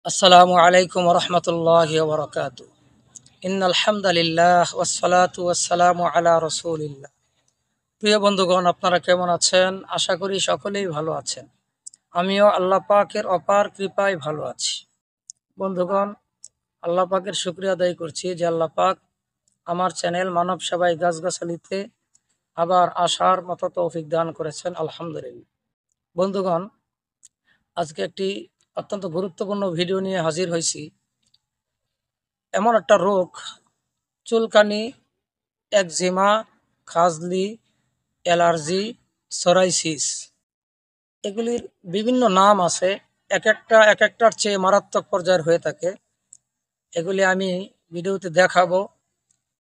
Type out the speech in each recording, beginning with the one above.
আসসালামু আলাইকুম রহমতুল্লাহি ওয়া বারাকাতুহু। ইন্নাল হামদালিল্লাহ ওয়াসসালাতু ওয়াসসালামু আলা রাসূলিল্লাহ। প্রিয় বন্ধুগণ, আপনারা কেমন আছেন? আশা করি সকলেই ভালো আছেন। আমিও আল্লাহ পাকের অপার কৃপায় ভালো আছি। বন্ধুগণ, আল্লাহ পাকের শুকরিয়া আদায় করছি যে আল্লাহ পাক আমার চ্যানেল মানব সেবায় গাছগাছালিতে আবার আসার মতো তৌফিক দান করেছেন, আলহামদুলিল্লাহ। বন্ধুগণ, আজকে একটি অত্যন্ত গুরুত্বপূর্ণ ভিডিও নিয়ে হাজির হয়েছি। এমন একটা রোগ, চুলকানি, একজিমা, খাজলি, অ্যালার্জি, সোরাইসিস, এগুলির বিভিন্ন নাম আছে। এক একটার চেয়ে মারাত্মক পর্যায়ের হয়ে থাকে। এগুলি আমি ভিডিওতে দেখাবো।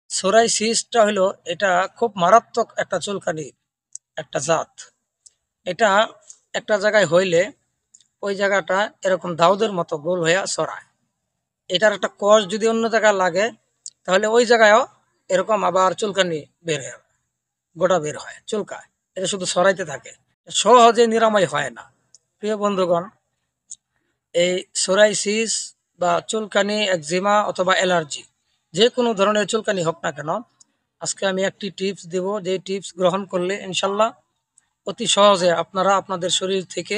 সোরাইসিসটা হলো, এটা খুব মারাত্মক একটা চুলকানির একটা জাত। এটা একটা জায়গায় হইলে ওই জায়গাটা এরকম দাউদের মতো গোল হয়ে ছড়ায়। এটার একটা কষ যদি অন্য জায়গায় লাগে, তাহলে ওই জায়গায়ও এরকম আবার চুলকানি বের হয়, গোটা বের হয়, চুলকায়। এটা শুধু সরাইতে থাকে, সহজে নিরাময় হয় না। প্রিয় বন্ধুগণ, এই সোরাইসিস বা চুলকানি, একজিমা অথবা অ্যালার্জি, যে কোনো ধরনের চুলকানি হোক না কেন, আজকে আমি একটি টিপস দেব, যে টিপস গ্রহণ করলে ইনশাল্লাহ অতি সহজে আপনারা আপনাদের শরীর থেকে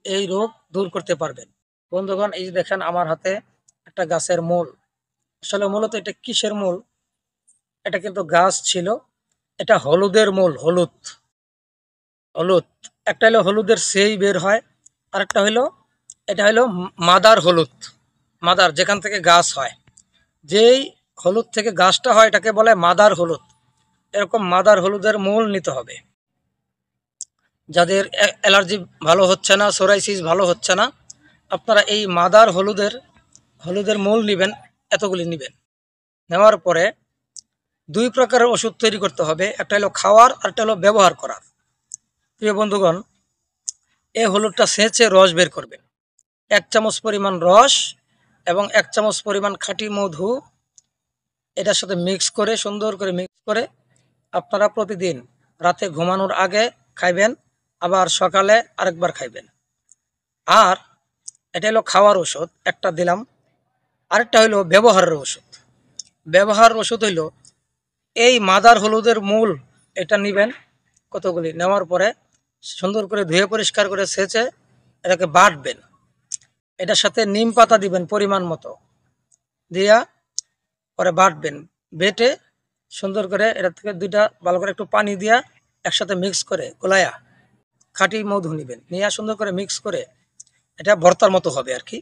এই রোগ দূর করতে পারবেন। বন্ধুগণ, এই যে দেখেন আমার হাতে একটা গাছের মূল। আসলে মূলত এটা কিসের মূল? এটা কিন্তু গাছ ছিল। এটা হলুদের মূল, হলুদ হলুদ। একটা হলো হলুদের সেই বের হয়, আরেকটা হলো, এটা হলো মাদার হলুদ। মাদার যেখান থেকে গাছ হয়, যেই হলুদ থেকে গাছটা হয় এটাকে বলে মাদার হলুদ। এরকম মাদার হলুদের মূল নিতে হবে। যাদের অ্যালার্জি ভালো হচ্ছে না, সোরাইসিস ভালো হচ্ছে না, আপনারা এই মাদার হলুদের হলুদের মূল নেবেন। এতগুলি নেবেন। নেওয়ার পরে দুই প্রকারের ওষুধ তৈরি করতে হবে। একটা হলো খাওয়ার, আর একটা হলো ব্যবহার করার। প্রিয় বন্ধুগণ, এই হলুদটা ছেঁচে রস বের করবেন। 1 চামচ পরিমাণ রস এবং 1 চামচ পরিমাণ খাঁটি মধু এটার সাথে মিক্স করে, সুন্দর করে মিক্স করে আপনারা প্রতিদিন রাতে ঘুমানোর আগে খাইবেন, আবার সকালে আরেকবার খাইবেন। আর এটা হলো খাওয়ার ওষুধ, একটা দিলাম। আরেকটা হইলো ব্যবহারের ওষুধ। ব্যবহারের ওষুধ হইল এই মাদার হলুদের মূল, এটা নেবেন। কতগুলি নেওয়ার পরে সুন্দর করে ধুয়ে পরিষ্কার করে ছেঁচে এটাকে বাটবেন। এটার সাথে নিম পাতা দিবেন পরিমাণ মতো, দিয়া পরে বাটবেন। বেটে সুন্দর করে এটা থেকে দুইটা ভালো করে একটু পানি দিয়া একসাথে মিক্স করে গোলায়া খাঁটি মধু নিবেন। নিয়ে সুন্দর করে মিক্স করে এটা ভর্তার মতো হবে আর কি।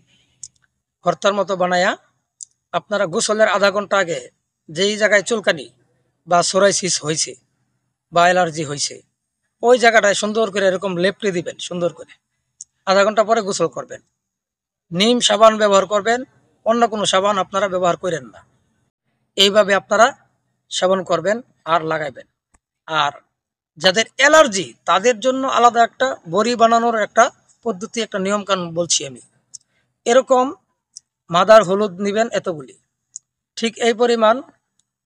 ভর্তার মতো বানায়া আপনারা গোসলের আধা ঘন্টা আগে যেই জায়গায় চুলকানি বা সোরাইসিস হয়েছে বা অ্যালার্জি হয়েছে, ওই জায়গাটায় সুন্দর করে এরকম লেপটে দিবেন। সুন্দর করে আধা ঘন্টা পরে গোসল করবেন। নিম সাবান ব্যবহার করবেন, অন্য কোনো সাবান আপনারা ব্যবহার করেন না। এইভাবে আপনারা সেবন করবেন আর লাগাইবেন। আর যাদের অ্যালার্জি তাদের জন্য আলাদা একটা বড়ি বানানোর একটা পদ্ধতি, একটা নিয়ম কানুন বলছি আমি। এরকম মাদার হলুদ নিবেন এতগুলি, ঠিক এই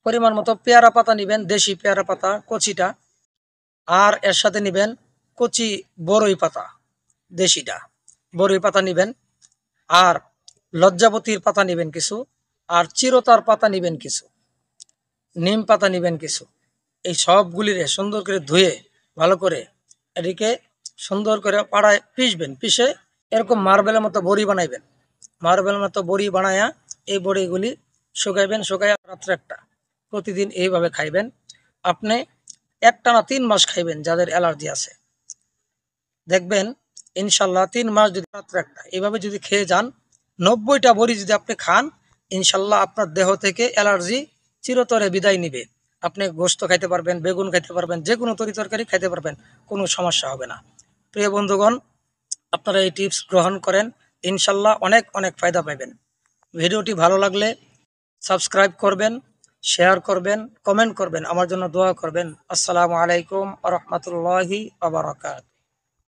পরিমাণ মতো পেয়ারা পাতা নিবেন, দেশি পেয়ারা পাতা কচিটা। আর এর সাথে নিবেন কচি বড়ই পাতা, দেশিটা বড়ই পাতা নিবেন। আর লজ্জাবতীর পাতা নিবেন কিছু, আর চিরতার পাতা নিবেন কিছু, নিম পাতা নিবেন কিছু। এই সবগুলিরে সুন্দর করে ধুয়ে ভালো করে এটিকে সুন্দর করে পাড়ায় পিষবেন। পিষে এরকম মার্বেলের মতো বড়ি বানাইবেন। মার্বেলের মতো বড়ি বানায়া এই বড়িগুলি শুকাইবেন। শুকাইয়া রাত্রে একটা প্রতিদিন এইভাবে খাইবেন। আপনি একটানা 3 মাস খাইবেন। যাদের অ্যালার্জি আছে দেখবেন ইনশাল্লাহ 3 মাস যদি রাত্রে একটা এইভাবে যদি খেয়ে যান, 90টা বড়ি যদি আপনি খান, ইনশাল্লাহ আপনার দেহ থেকে অ্যালার্জি চিরতরে বিদায় নিবে। আপনি গোশত খাইতে পারবেন, বেগুন খাইতে পারবেন, যে কোনো তরকারি খাইতে পারবেন, কোনো সমস্যা হবে না। প্রিয় বন্ধুগণ, আপনারা এই টিপস গ্রহণ করেন, ইনশাল্লাহ অনেক অনেক ফায়দা পাবেন। ভিডিওটি ভালো লাগলে সাবস্ক্রাইব করবেন, শেয়ার করবেন, কমেন্ট করবেন, আমার জন্য দোয়া করবেন। আসসালামু আলাইকুম ওয়া রাহমাতুল্লাহি ওয়া বারাকাতুহু।